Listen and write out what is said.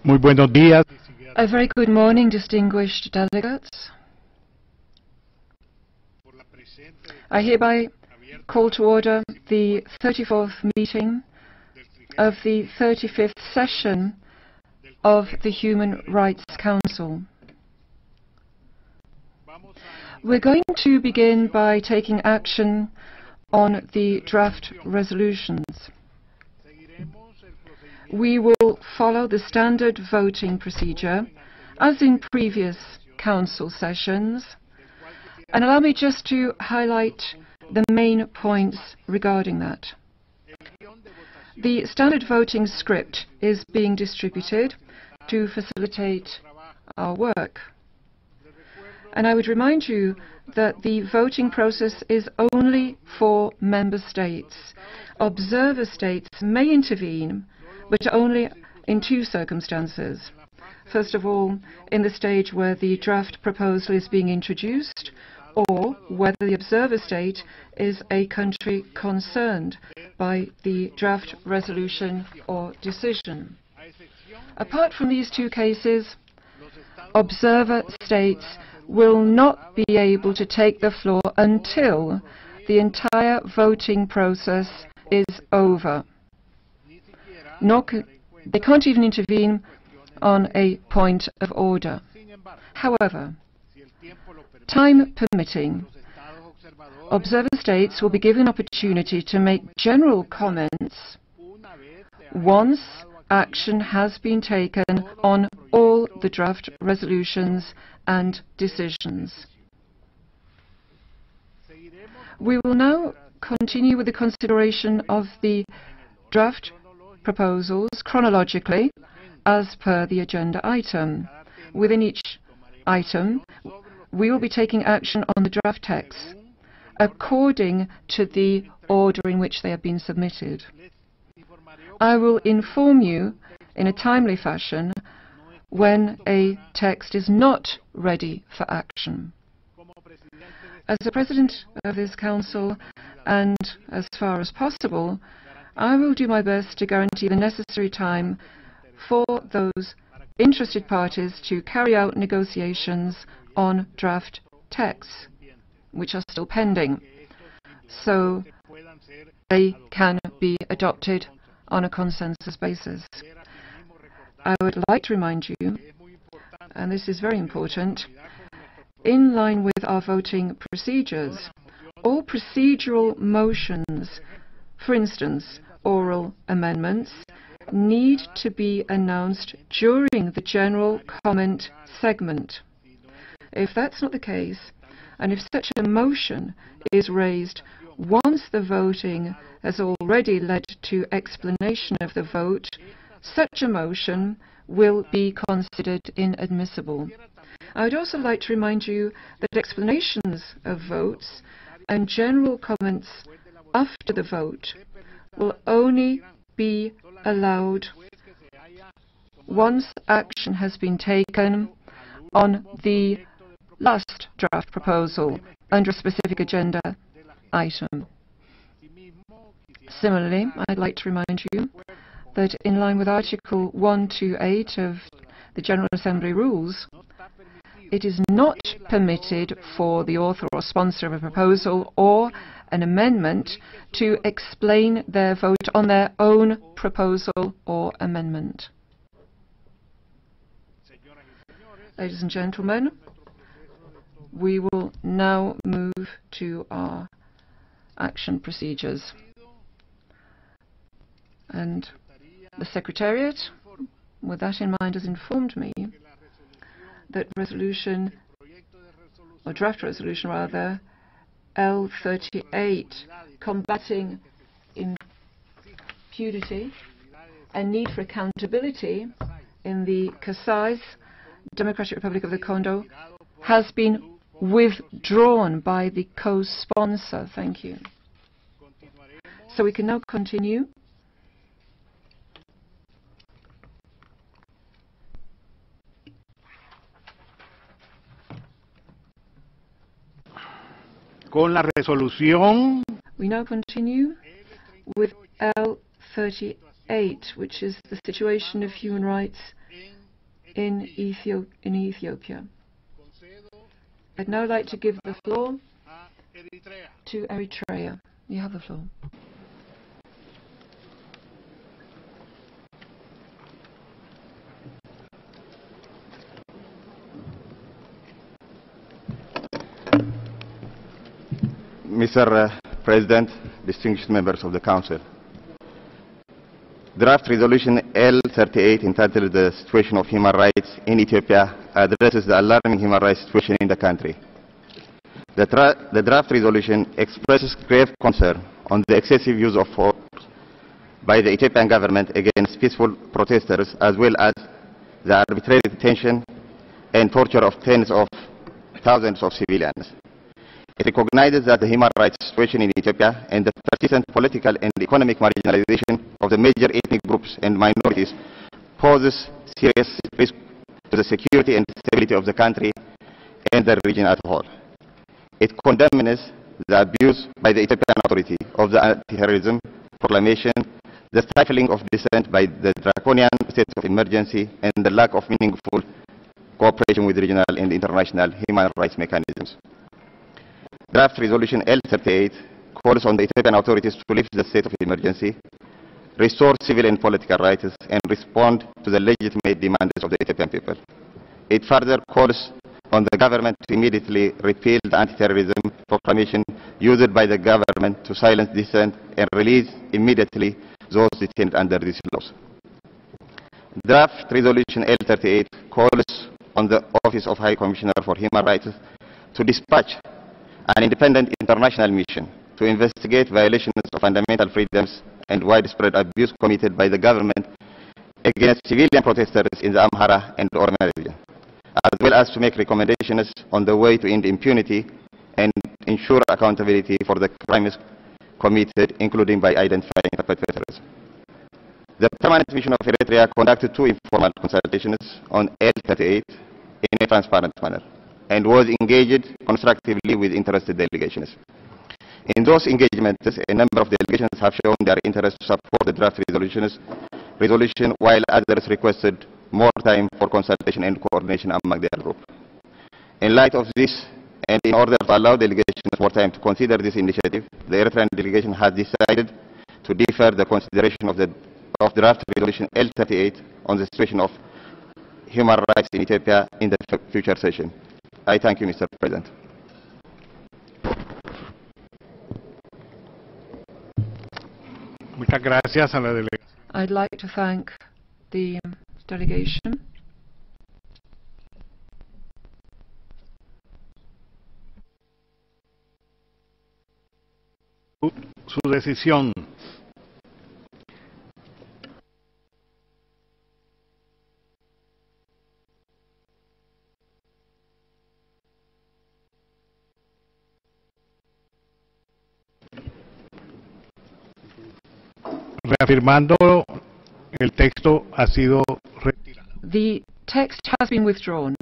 Muy buenos días. A very good morning, distinguished delegates. I hereby call to order the 34th meeting of the 35th session of the Human Rights Council. We're going to begin by taking action on the draft resolutions. We will follow the standard voting procedure as in previous council sessions, and allow me just to highlight the main points regarding that. The standard voting script is being distributed to facilitate our work. And I would remind you that the voting process is only for member states. Observer states may intervene, but only in two circumstances. First of all, in the stage where the draft proposal is being introduced, or whether the observer state is a country concerned by the draft resolution or decision. Apart from these two cases, observer states will not be able to take the floor until the entire voting process is over. They can't even intervene on a point of order. However, time permitting, observer states will be given opportunity to make general comments once action has been taken on all the draft resolutions and decisions. We will now continue with the consideration of the draft proposals chronologically as per the agenda item. Within each item, we will be taking action on the draft texts according to the order in which they have been submitted. I will inform you in a timely fashion when a text is not ready for action. As the President of this Council, and as far as possible, I will do my best to guarantee the necessary time for those interested parties to carry out negotiations on draft texts, which are still pending, so they can be adopted on a consensus basis. I would like to remind you, and this is very important, in line with our voting procedures, all procedural motions, for instance, oral amendments, need to be announced during the general comment segment. If that's not the case, and if such a motion is raised once the voting has already led to explanation of the vote, such a motion will be considered inadmissible. I would also like to remind you that explanations of votes and general comments after the vote will only be allowed once action has been taken on the last draft proposal under a specific agenda item. Similarly, I'd like to remind you that in line with Article 128 of the General Assembly rules, it is not permitted for the author or sponsor of a proposal or an amendment to explain their vote on their own proposal or amendment. Ladies and gentlemen, we will now move to our action procedures. And the Secretariat, with that in mind, has informed me that resolution, or draft resolution rather, L38, combating impunity and need for accountability in the Kasai Democratic Republic of the Congo, has been withdrawn by the co-sponsor. Thank you. So we can now continue. Con la resolución. We now continue with L38, which is the situation of human rights in Ethiopia. I'd now like to give the floor to Eritrea. You have the floor. Mr. President, distinguished members of the Council, Draft Resolution L38 entitled The Situation of Human Rights in Ethiopia addresses the alarming human rights situation in the country. The draft resolution expresses grave concern on the excessive use of force by the Ethiopian government against peaceful protesters, as well as the arbitrary detention and torture of tens of thousands of civilians. It recognizes that the human rights situation in Ethiopia and the persistent political and economic marginalization of the major ethnic groups and minorities poses serious risk to the security and stability of the country and the region as a whole. It condemns the abuse by the Ethiopian authority of the anti-terrorism proclamation, the stifling of dissent by the draconian state of emergency, and the lack of meaningful cooperation with regional and international human rights mechanisms. Draft Resolution L38 calls on the Ethiopian authorities to lift the state of emergency, restore civil and political rights, and respond to the legitimate demands of the Ethiopian people. It further calls on the government to immediately repeal the anti-terrorism proclamation used by the government to silence dissent and release immediately those detained under these laws. Draft Resolution L38 calls on the Office of High Commissioner for Human Rights to dispatch an independent international mission to investigate violations of fundamental freedoms and widespread abuse committed by the government against civilian protesters in the Amhara and Oromia region, as well as to make recommendations on the way to end impunity and ensure accountability for the crimes committed, including by identifying perpetrators. The Permanent Mission of Eritrea conducted 2 informal consultations on L38 in a transparent manner and was engaged constructively with interested delegations. In those engagements, a number of delegations have shown their interest to support the draft resolution, while others requested more time for consultation and coordination among their group. In light of this, and in order to allow delegations more time to consider this initiative, the Eritrean delegation has decided to defer the consideration of draft resolution L38 on the situation of human rights in Ethiopia in the future session. I thank you, Mr. President. Muchas gracias a la delegación. I'd like to thank the delegation. Su decisión. Reafirmando, el texto ha sido retirado. The text has been withdrawn.